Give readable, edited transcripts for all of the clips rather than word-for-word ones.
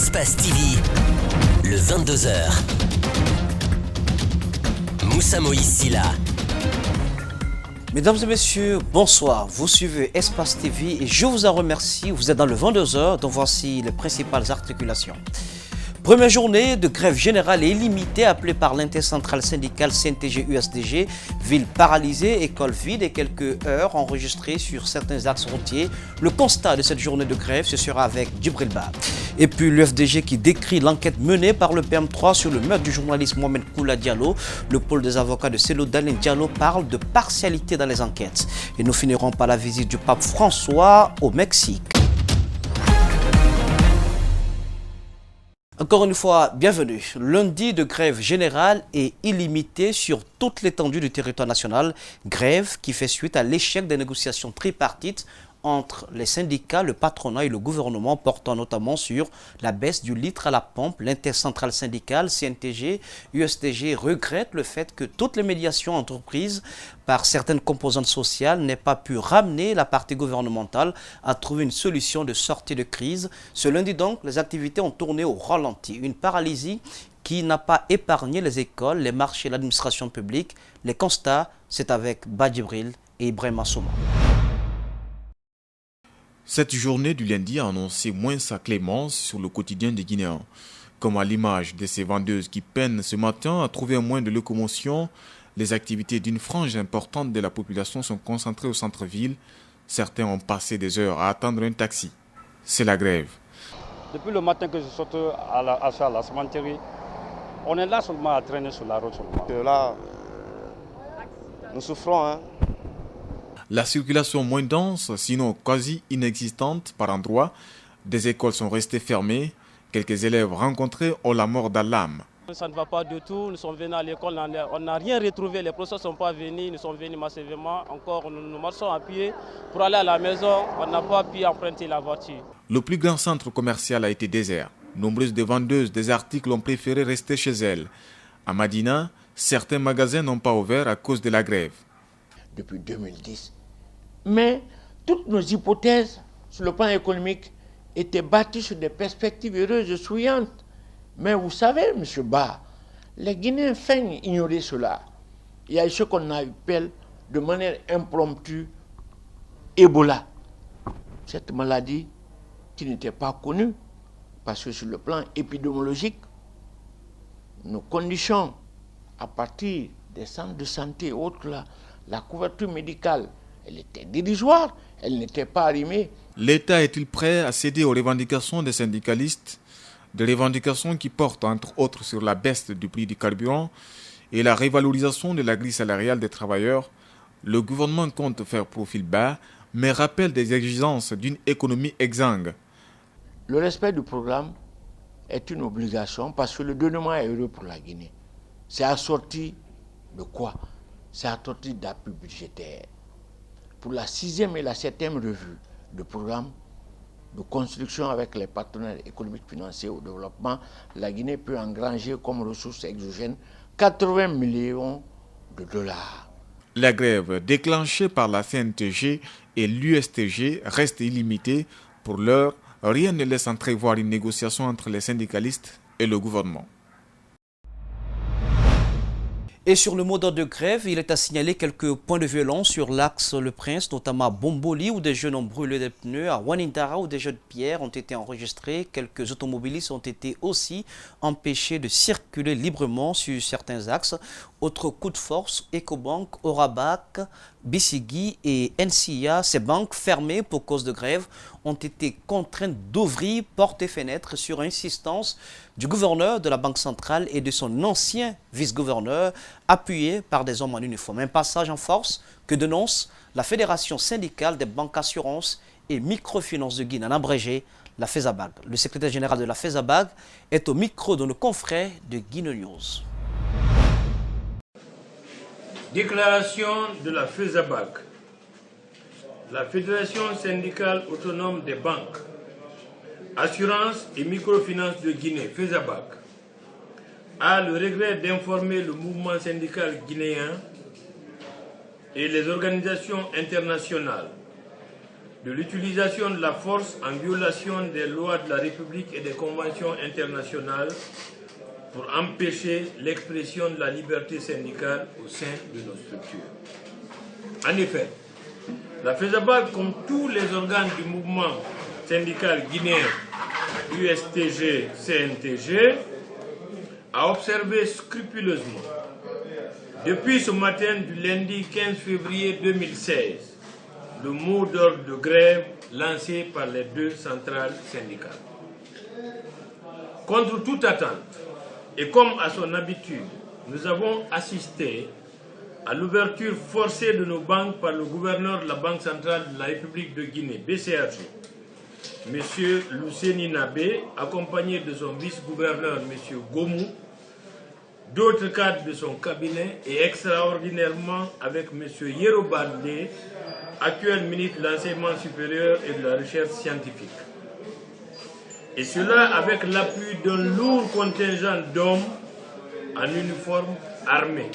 Espace TV, le 22h. Moussa Moïse Silla. Mesdames et messieurs, bonsoir. Vous suivez Espace TV et je vous en remercie. Vous êtes dans le 22h, donc voici les principales articulations. Première journée de grève générale et illimitée appelée par l'intercentrale syndicale CNTG-USDG. Ville paralysée, école vide et quelques heures enregistrées sur certains axes routiers. Le constat de cette journée de grève, ce sera avec Djibril Ba. Et puis l'UFDG qui décrit l'enquête menée par le PM3 sur le meurtre du journaliste Mohamed Koula Diallo. Le pôle des avocats de Cellou Dalein Diallo parle de partialité dans les enquêtes. Et nous finirons par la visite du pape François au Mexique. Encore une fois, bienvenue. Lundi de grève générale et illimitée sur toute l'étendue du territoire national. Grève qui fait suite à l'échec des négociations tripartites entre les syndicats, le patronat et le gouvernement, portant notamment sur la baisse du litre à la pompe. L'intercentrale syndicale CNTG, USDG regrette le fait que toutes les médiations entreprises par certaines composantes sociales n'aient pas pu ramener la partie gouvernementale à trouver une solution de sortie de crise. Ce lundi donc, les activités ont tourné au ralenti. Une paralysie qui n'a pas épargné les écoles, les marchés, l'administration publique. Les constats, c'est avec Ba Djibril et Ibrahima Souma. Cette journée du lundi a annoncé moins sa clémence sur le quotidien des Guinéens. Comme à l'image de ces vendeuses qui peinent ce matin à trouver moins de locomotion, les activités d'une frange importante de la population sont concentrées au centre-ville. Certains ont passé des heures à attendre un taxi. C'est la grève. Depuis le matin que je saute à la cimenterie, on est là seulement à traîner sur la route seulement. Là, nous souffrons, hein. La circulation moins dense, sinon quasi inexistante par endroits. Des écoles sont restées fermées. Quelques élèves rencontrés ont la mort dans l'âme. Ça ne va pas du tout. Nous sommes venus à l'école, on n'a rien retrouvé. Les professeurs ne sont pas venus. Nous sommes venus massivement. Encore, nous marchons à pied pour aller à la maison. On n'a pas pu emprunter la voiture. Le plus grand centre commercial a été désert. Nombreuses des vendeuses des articles ont préféré rester chez elles. À Madina, certains magasins n'ont pas ouvert à cause de la grève. Depuis 2010. Mais toutes nos hypothèses sur le plan économique étaient bâties sur des perspectives heureuses et souriantes. Mais vous savez, M. Ba, les Guinéens feignent ignorer cela. Il y a ce qu'on appelle de manière impromptue Ebola. Cette maladie qui n'était pas connue, parce que sur le plan épidémiologique, nos conditions à partir des centres de santé et autres, la couverture médicale, elle était dérisoire, elle n'était pas arrimée. L'État est-il prêt à céder aux revendications des syndicalistes? Des revendications qui portent entre autres sur la baisse du prix du carburant et la révalorisation de la grille salariale des travailleurs. Le gouvernement compte faire profil bas, mais rappelle des exigences d'une économie exsangue. Le respect du programme est une obligation parce que le dénouement est heureux pour la Guinée. C'est assorti de quoi? C'est assorti d'appui budgétaire. Pour la 6e et la 7e revue de programme de construction avec les partenaires économiques financiers au développement, la Guinée peut engranger comme ressources exogènes 80 millions de dollars. La grève déclenchée par la CNTG et l'USTG reste illimitée. Pour l'heure, rien ne laisse entrevoir une négociation entre les syndicalistes et le gouvernement. Et sur le mot d'ordre de grève, il est à signaler quelques points de violence sur l'axe Le Prince, notamment à Bomboli où des jeunes ont brûlé des pneus, à Wanindara où des jeux de pierre ont été enregistrés. Quelques automobilistes ont été aussi empêchés de circuler librement sur certains axes. Autre coup de force, Ecobank, Orabac, Bissigi et NCA, ces banques fermées pour cause de grève, ont été contraintes d'ouvrir portes et fenêtres sur insistance du gouverneur de la Banque centrale et de son ancien vice-gouverneur, appuyé par des hommes en uniforme. Un passage en force que dénonce la Fédération syndicale des banques assurances et microfinances de Guinée, en abrégé, la FESABAG. Le secrétaire général de la FESABAG est au micro de nos confrères de Guinée News. Déclaration de la FESABAG. La Fédération syndicale autonome des banques, assurances et microfinances de Guinée, FESABAG, a le regret d'informer le mouvement syndical guinéen et les organisations internationales de l'utilisation de la force en violation des lois de la République et des conventions internationales pour empêcher l'expression de la liberté syndicale au sein de nos structures. En effet, la FESABAC, comme tous les organes du mouvement syndical guinéen USTG-CNTG, a observé scrupuleusement, depuis ce matin du lundi 15 février 2016, le mot d'ordre de grève lancé par les deux centrales syndicales. Contre toute attente, et comme à son habitude, nous avons assisté à l'ouverture forcée de nos banques par le gouverneur de la Banque centrale de la République de Guinée, BCRG, M. Luceni Nabé, accompagné de son vice-gouverneur, M. Gomou, d'autres cadres de son cabinet et extraordinairement avec M. Yerobande, actuel ministre de l'Enseignement supérieur et de la Recherche scientifique. Et cela avec l'appui d'un lourd contingent d'hommes en uniforme armé.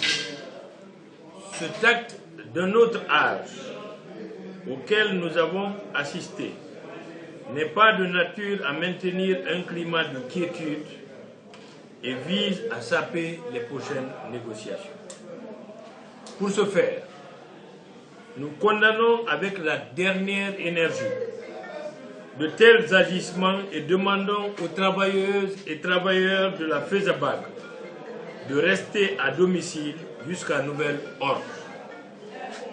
Cet acte d'un autre âge auquel nous avons assisté n'est pas de nature à maintenir un climat de quiétude et vise à saper les prochaines négociations. Pour ce faire, nous condamnons avec la dernière énergie de tels agissements et demandons aux travailleuses et travailleurs de la FESABAC de rester à domicile jusqu'à nouvel ordre,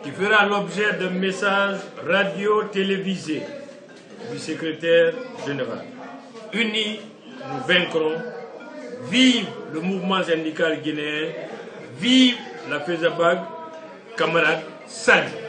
qui fera l'objet d'un message radio-télévisé du secrétaire général. Unis, nous vaincrons. Vive le mouvement syndical guinéen, vive la FESABAC, camarades, salut.